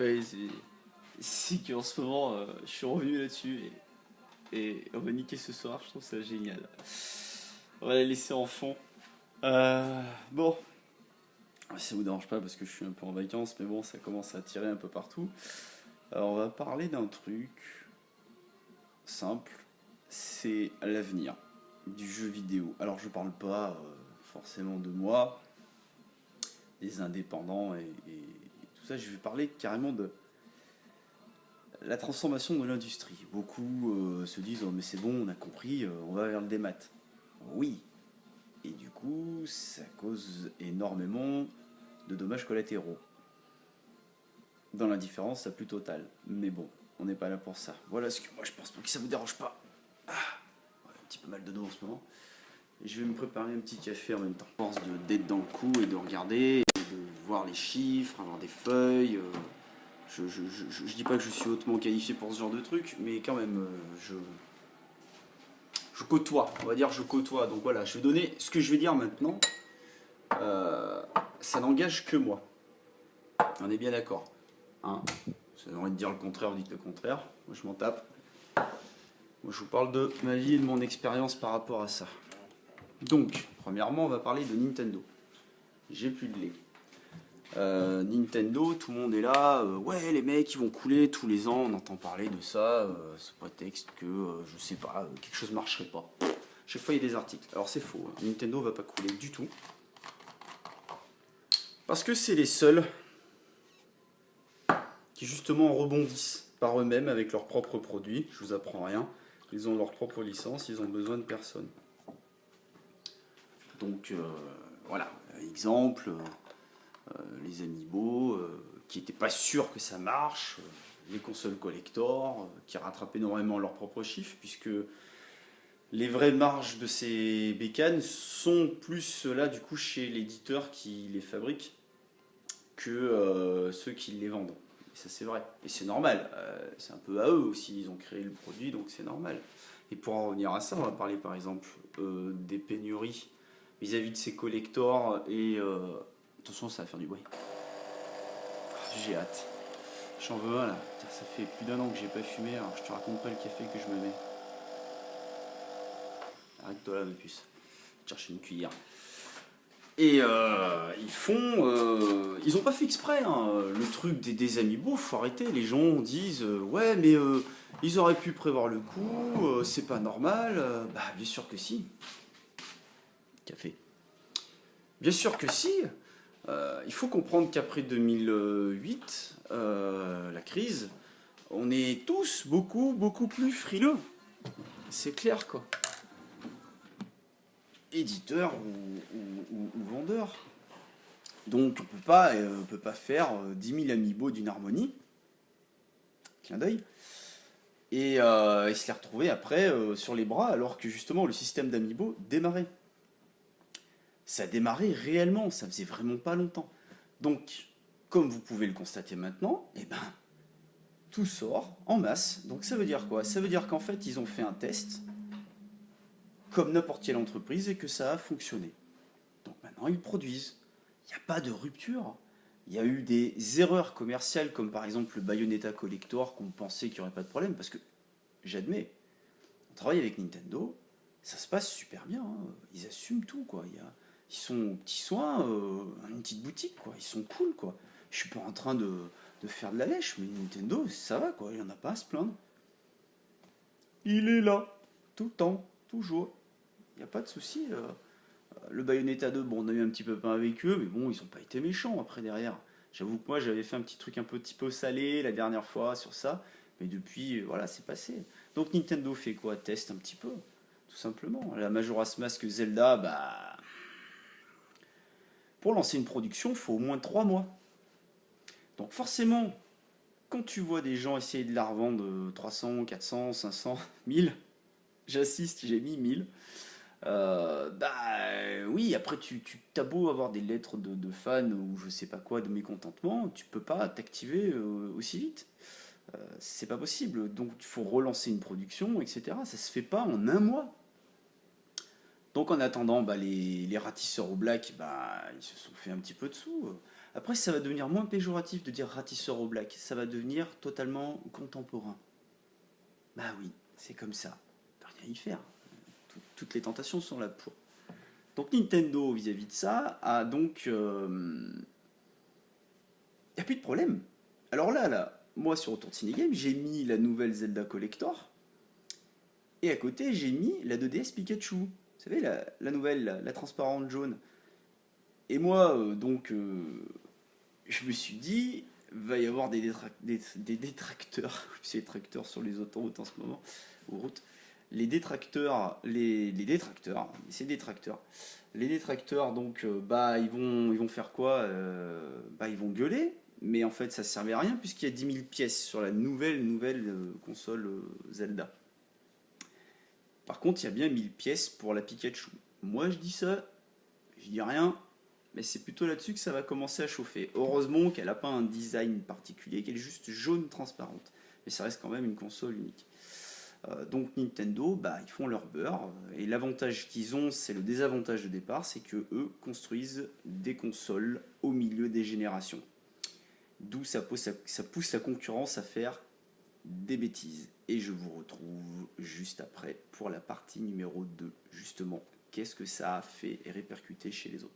Ouais, c'est qu'en ce moment, je suis revenu là-dessus et on va niquer ce soir, je trouve ça génial. On va la laisser en fond. Bon, ça vous dérange pas parce que je suis un peu en vacances, mais bon, ça commence à tirer un peu partout. Alors, on va parler d'un truc simple, c'est l'avenir du jeu vidéo. Alors, je parle pas forcément de moi, des indépendants et tout ça, je vais parler carrément de la transformation de l'industrie. Beaucoup se disent oh, mais c'est bon, on a compris, on va vers le démat. Oui, et du coup, ça cause énormément de dommages collatéraux. Dans l'indifférence la plus totale. Mais bon, on n'est pas là pour ça. Voilà ce que moi je pense pour que ça vous dérange pas. Ah, ouais, un petit peu mal de dos en ce moment. Et je vais me préparer un petit café en même temps. Je pense d'être dans le coup et de regarder, et de voir les chiffres, avoir des feuilles. Je dis pas que je suis hautement qualifié pour ce genre de truc, mais quand même, je côtoie, on va dire je côtoie. Donc voilà, je vais donner ce que je vais dire maintenant. Ça n'engage que moi. On est bien d'accord. Hein, ça aurait de dire le contraire, vous dites le contraire. Moi je m'en tape. Moi je vous parle de ma vie et de mon expérience par rapport à ça. Donc, premièrement, on va parler de Nintendo. J'ai plus de lait. Nintendo, tout le monde est là, ouais les mecs ils vont couler tous les ans, on entend parler de ça, sous prétexte que, je sais pas, quelque chose marcherait pas. Chaque fois il y a des articles. Alors c'est faux, hein. Nintendo va pas couler du tout. Parce que c'est les seuls qui justement rebondissent par eux-mêmes avec leurs propres produits. Je vous apprends rien. Ils ont leur propre licence, ils ont besoin de personne. Donc voilà, exemple, les amiibo, qui n'étaient pas sûrs que ça marche, les consoles collector, qui rattrapent énormément leurs propres chiffres, puisque les vraies marges de ces bécanes sont plus là du coup chez l'éditeur qui les fabrique que ceux qui les vendent. Et ça c'est vrai. Et c'est normal. C'est un peu à eux aussi, ils ont créé le produit, donc c'est normal. Et pour en revenir à ça, on va parler par exemple des pénuries vis-à-vis de ces collectors et... attention, ça va faire du bruit. J'ai hâte. J'en veux un là. Putain, ça fait plus d'un an que j'ai pas fumé, alors je te raconte pas le café que je me mets. Arrête-toi là, ma puce. Cherche une cuillère. Et ils font. Ils ont pas fait exprès, hein. Le truc des amiibo, faut arrêter. Les gens disent ouais, mais ils auraient pu prévoir le coup, c'est pas normal. Bah, bien sûr que si. Café. Bien sûr que si. Il faut comprendre qu'après 2008, la crise, on est tous beaucoup plus frileux. C'est clair quoi. Éditeur ou vendeur. Donc on peut pas faire 10 000 amiibo d'une harmonie, clin d'œil, et se les retrouver après sur les bras alors que justement le système d'amiibo démarrait. Ça démarrait réellement, ça faisait vraiment pas longtemps. Donc, comme vous pouvez le constater maintenant, eh ben, tout sort en masse. Donc ça veut dire quoi? Ça veut dire qu'en fait ils ont fait un test comme n'importe quelle entreprise et que ça a fonctionné. Donc maintenant ils produisent. Il n'y a pas de rupture. Il y a eu des erreurs commerciales comme par exemple le Bayonetta Collector qu'on pensait qu'il n'y aurait pas de problème parce que j'admets, on travaille avec Nintendo, ça se passe super bien, hein. Ils assument tout quoi. Ils sont aux petits soins, une petite boutique quoi. Ils sont cool quoi. Je suis pas en train de faire de la lèche, mais Nintendo ça va quoi. Il n'y en a pas à se plaindre. Il est là, tout le temps, toujours. Il n'y a pas de souci. Le Bayonetta 2, bon, on a eu un petit peu pain avec eux, mais bon, ils ont pas été méchants après derrière. J'avoue que moi, j'avais fait un petit truc un petit peu salé la dernière fois sur ça, mais depuis, voilà, c'est passé. Donc Nintendo fait quoi? Teste un petit peu, tout simplement. La Majora's Mask Zelda, bah, pour lancer une production, il faut au moins 3 mois. Donc forcément, quand tu vois des gens essayer de la revendre 300, 400, 500, 1000, j'assiste, j'ai mis 1000. Bah oui, après t'as beau avoir des lettres de fans ou je sais pas quoi, de mécontentement, tu peux pas t'activer aussi vite. C'est pas possible. Donc il faut relancer une production, etc. Ça se fait pas en un mois. Donc en attendant, bah, les ratisseurs au black, bah, ils se sont fait un petit peu de sous. Après, ça va devenir moins péjoratif de dire ratisseur au black. Ça va devenir totalement contemporain. Bah oui, c'est comme ça. On peut rien y faire. Toutes les tentations sont là pour. Donc Nintendo, vis-à-vis de ça, a donc... y a plus de problème. Alors là, moi sur Retour de Cinégame, j'ai mis la nouvelle Zelda Collector. Et à côté, j'ai mis la 2DS Pikachu. Vous savez, la nouvelle, la transparente jaune. Et moi, je me suis dit, va y avoir des détracteurs, c'est détracteurs sur les autoroutes en ce moment, aux routes. Les détracteurs, les détracteurs, c'est détracteurs. Les détracteurs, donc, ils vont faire quoi? Ils vont gueuler, mais en fait, ça servait à rien puisqu'il y a 10 000 pièces sur la nouvelle console Zelda. Par contre, il y a bien 1000 pièces pour la Pikachu. Moi, je dis ça, je dis rien, mais c'est plutôt là-dessus que ça va commencer à chauffer. Heureusement qu'elle n'a pas un design particulier, qu'elle est juste jaune transparente. Mais ça reste quand même une console unique. Donc Nintendo, ils font leur beurre. Et l'avantage qu'ils ont, c'est le désavantage de départ, c'est que eux construisent des consoles au milieu des générations. D'où ça pousse la concurrence à faire des bêtises. Et je vous retrouve juste après pour la partie numéro 2. Justement, qu'est-ce que ça a fait et répercuté chez les autres.